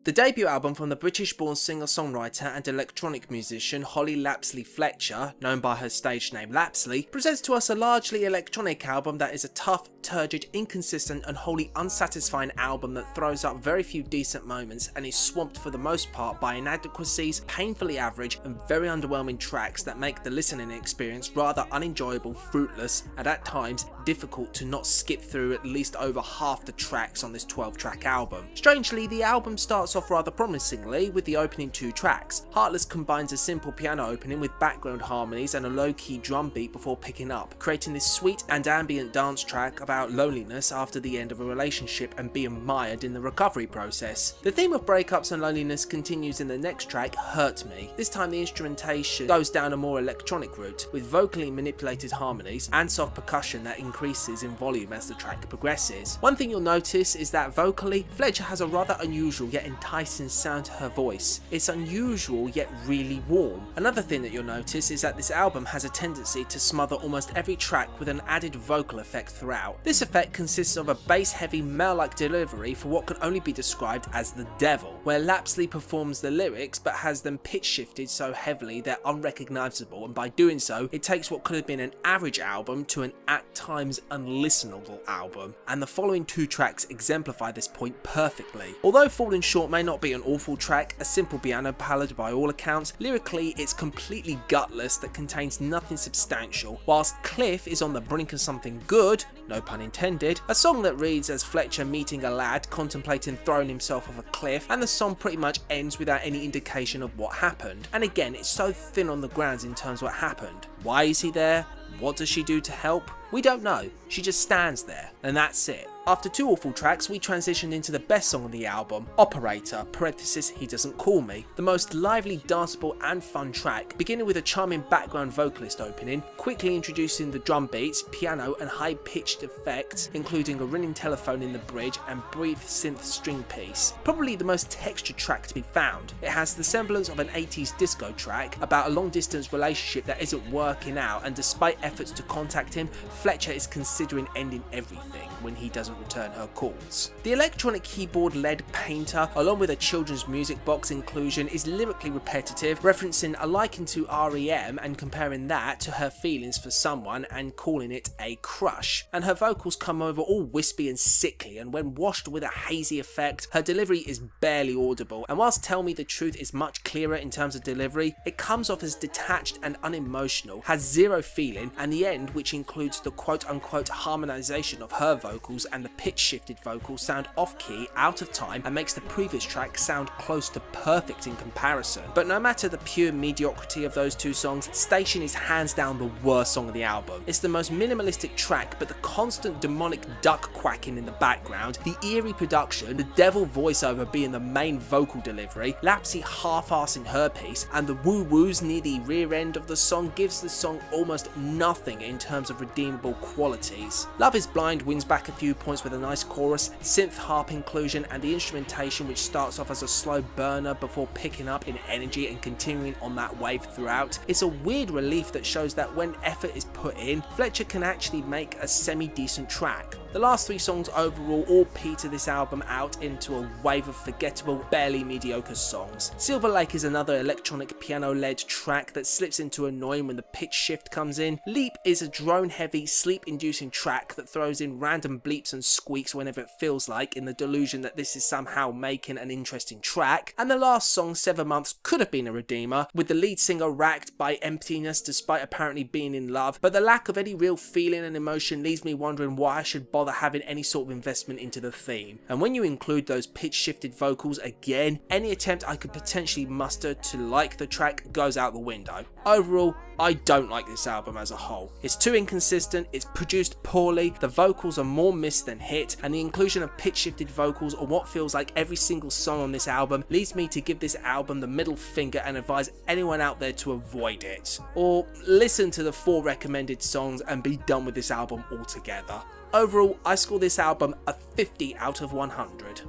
The debut album from the British-born singer-songwriter and electronic musician Holly Lapsley Fletcher, known by her stage name Lapsley, presents to us a largely electronic album that is a tough, turgid, inconsistent and wholly unsatisfying album that throws up very few decent moments and is swamped for the most part by inadequacies, painfully average and very underwhelming tracks that make the listening experience rather unenjoyable, fruitless, and at times difficult to not skip through at least over half the tracks on this 12-track album. Strangely, the album starts off rather promisingly with the opening 2 tracks. Heartless combines a simple piano opening with background harmonies and a low-key drum beat before picking up, creating this sweet and ambient dance track about loneliness after the end of a relationship and being mired in the recovery process. The theme of breakups and loneliness continues in the next track, Hurt Me. This time the instrumentation goes down a more electronic route, with vocally manipulated harmonies and soft percussion that increases in volume as the track progresses. One thing you'll notice is that vocally, Fletcher has a rather unusual yet enticing sound to her voice. It's unusual yet really warm. Another thing that you'll notice is that this album has a tendency to smother almost every track with an added vocal effect throughout. This effect consists of a bass-heavy male-like delivery for what can only be described as the devil, where Lapsley performs the lyrics but has them pitch shifted so heavily they're unrecognisable, and by doing so it takes what could have been an average album to an at times unlistenable album, and the following 2 tracks exemplify this point perfectly. Although Falling Short may not be an awful track, a simple piano ballad by all accounts, lyrically it's completely gutless that contains nothing substantial, whilst Cliff is on the brink of something good, no pun intended, a song that reads as Fletcher meeting a lad contemplating throwing himself off a cliff, and the song pretty much ends without any indication of what happened. And again, it's so thin on the grounds in terms of what happened. Why is he there? What does she do to help? We don't know, she just stands there, and that's it. After 2 awful tracks, we transitioned into the best song on the album, Operator, parenthesis, He Doesn't Call Me. The most lively, danceable and fun track, beginning with a charming background vocalist opening, quickly introducing the drum beats, piano and high-pitched effects, including a ringing telephone in the bridge and brief synth string piece. Probably the most textured track to be found. It has the semblance of an 80s disco track about a long-distance relationship that isn't working out, and despite efforts to contact him, Fletcher is considering ending everything when he doesn't return her calls. The electronic keyboard-led Painter, along with a children's music box inclusion, is lyrically repetitive, referencing a liken to REM and comparing that to her feelings for someone and calling it a crush. And her vocals come over all wispy and sickly, and when washed with a hazy effect, her delivery is barely audible, and whilst Tell Me the Truth is much clearer in terms of delivery, it comes off as detached and unemotional, has zero feeling, and the end, which includes the quote-unquote harmonization of her vocals and the pitch-shifted vocals, sound off-key, out of time, and makes the previous track sound close to perfect in comparison. But no matter the pure mediocrity of those 2 songs, Station is hands down the worst song of the album. It's the most minimalistic track, but the constant demonic duck quacking in the background, the eerie production, the devil voiceover being the main vocal delivery, Lapsley half-assing her piece, and the woo-woos near the rear end of the song gives the song almost nothing in terms of redeemable qualities. Love Is Blind wins back a few points with a nice chorus, synth harp inclusion, and the instrumentation, which starts off as a slow burner before picking up in energy and continuing on that wave throughout. It's a weird relief that shows that when effort is put in, Fletcher can actually make a semi-decent track. The last 3 songs overall all peter this album out into a wave of forgettable, barely mediocre songs. Silverlake is another electronic piano-led track that slips into annoying when the pitch shift comes in. Leap is a drone-heavy, sleep-inducing track that throws in random bleeps and squeaks whenever it feels like, in the delusion that this is somehow making an interesting track. And the last song, 7 Months, could have been a redeemer, with the lead singer racked by emptiness despite apparently being in love, but the lack of any real feeling and emotion leaves me wondering why I should bother having any sort of investment into the theme. And when you include those pitch shifted vocals again, any attempt I could potentially muster to like the track goes out the window. Overall, I don't like this album as a whole. It's too inconsistent, it's produced poorly, the vocals are more miss than hit, and the inclusion of pitch shifted vocals on what feels like every single song on this album leads me to give this album the middle finger and advise anyone out there to avoid it. Or listen to the 4 recommended songs and be done with this album altogether. Overall, I score this album a 50 out of 100.